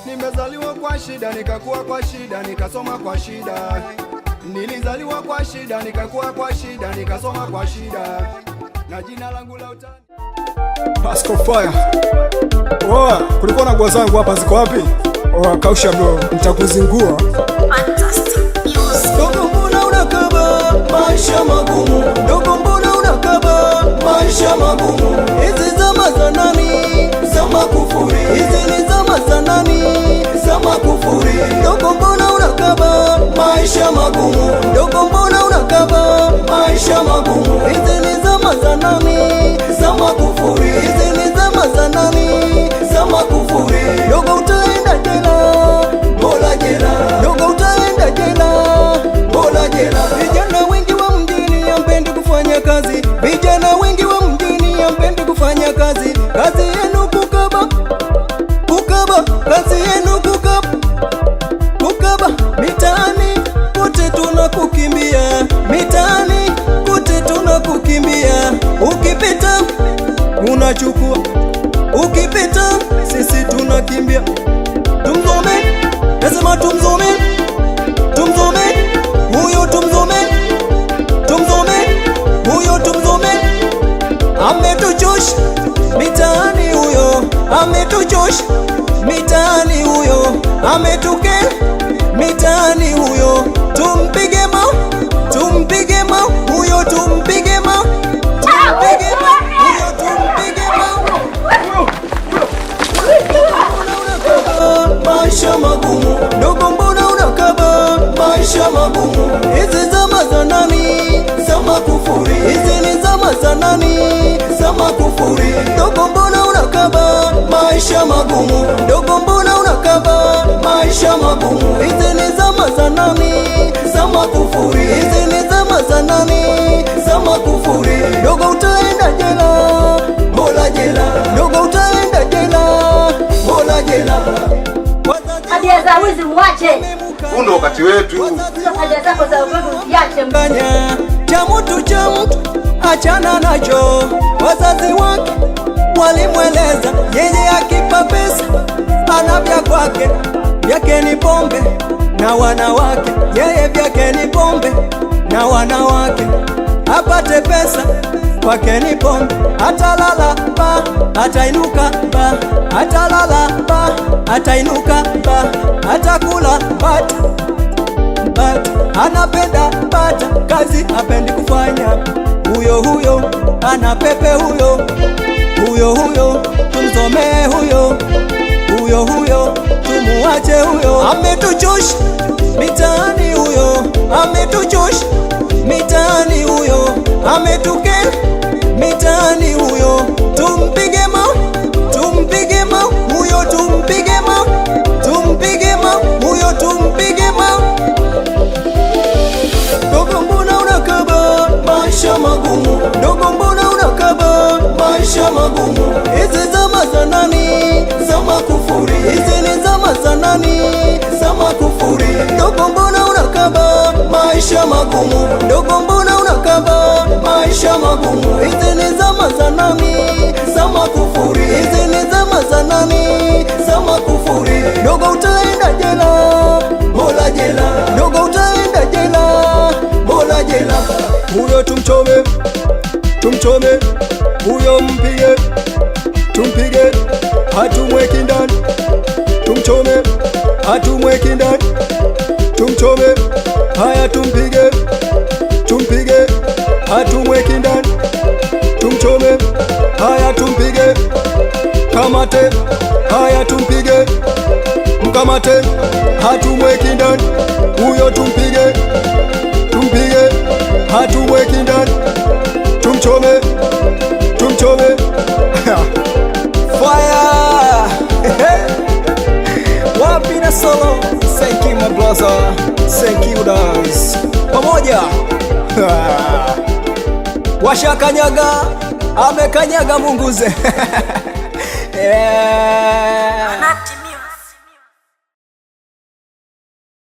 Nimezaliwa kwa shida, nikakuwa kwa shida, nikasoma kwa shida. Nilizaliwa kwa shida, nikakuwa kwa shida, nikasoma kwa shida. Na jina langu la utani Pascal Fire. Kulikuwa na nguo zangu hapa, ziko wapi? Kausha bro, nitakuzingua. Dogo mbona unakaba maisha magumu? Dogo mbona unakaba maisha magumu? Hizi zama za nani? Zama kufuri. Hizi ni zama za nani? Zama kufuri. Dogo mbona unakaba maisha magumu? Dogo mbona unakaba maisha magumu? Hizi ni zama za nani? Zama kufuri. Hizi ni zama za nani? Zama kufuri. Dogo utaenda jela, bora jela. Dogo utaenda jela, bora jela. Vijana wengi wa mjini hampendi kufanya kazi. Vijana wengi wa mjini hampendi kufanya kazi. Kazi yenu kukaba, kukaba. Kazi yenu kukaba, kukaba. Mitaani kote tunakukimbia, mitaani kote tunakukimbia. Ukipita unachukua, ukipita sisi tunakimbia. Tumzome, nasema tumzome, tumzome, huyo tumzome, tumzome, huyo tumzome. Ametuchosha mitaani huyo, ametuchosha mitaani huyo, ametukera mitaani huyo. Tumpige ma, tumpige ma, huyo tumpige ma, tumpige ma, huyo tumpige ma. Maisha magumu, dogo mbona unakaba maisha magumu? Hizi zama za nani? Zama kufuri. Hizi ni zama za nani? Zama kufuri. Dogo mbona unakaba maisha magumu? Dogo mbona unakaba maisha magumu? Hizi ni zama za nani? Zama kufuri. Hizi ni zama za nani? Zama kufuri. Dogo utaenda jela, bora jela. Dogo utaenda jela, bora jela. Hadia za wizi uache. Huu ndo wakati wetu. Hadia zako za uvivu usiache. Mbanya cha mtu achana nacho. Wazazi wake walimweleza yeye akipa pesa ana vya kwake, vyake ni pombe na wanawake. Yeye vyake ni pombe na wanawake, apate pesa kwake ni pombe. Atalala ba, atainuka ba, atalala ba, atainuka ba, atakula bata, bata. Anapenda bata, kazi apendi kufanya. Huyo huyo anapepe, huyo huyo huyo tumzomee, huyo huyo huyo tumuache. Huyo ametuchosha mitaani, huyo ametuchosha mitaani, huyo ametukera mitaani, huyo tumpige ma, tumpige ma, huyo tumpige ma, tumpige ma, huyo tumpige ma. Dogo mbona unakaba maisha magumu? Dogo mbona unakaba maisha magumu? Hizi zama za nani? Zama kufuri. Hizi ni zama za nani? Zama kufuri. Dogo mbona unakaba maisha magumu? Dogo mbona unakaba maisha magumu? Hizi ni zama za nani? Zama kufuri. Hizi ni zama za nani? Zama kufuri. Dogo utaenda jela, bora jela. Dogo utaenda jela, bora jela. Huyo tumchome, tumchome. Huyo mpige, tumpige, hatumweki ndani. Tumchome, hatumweki ndani. Tumchome, haya tumpige, tumpige, hatumweki ndani. Tumchome, haya tumpige, kamate, haya tumpige, mkamate, hatumweki ndani. Huyo tumpige, tumpige, hatumweki ndani. Tumchome, tumchome. Fire! Wapi na solo? Thank you my brother. Thank you guys. Pamoja. Washakanyaga, amekanyaga munguze. Yeah.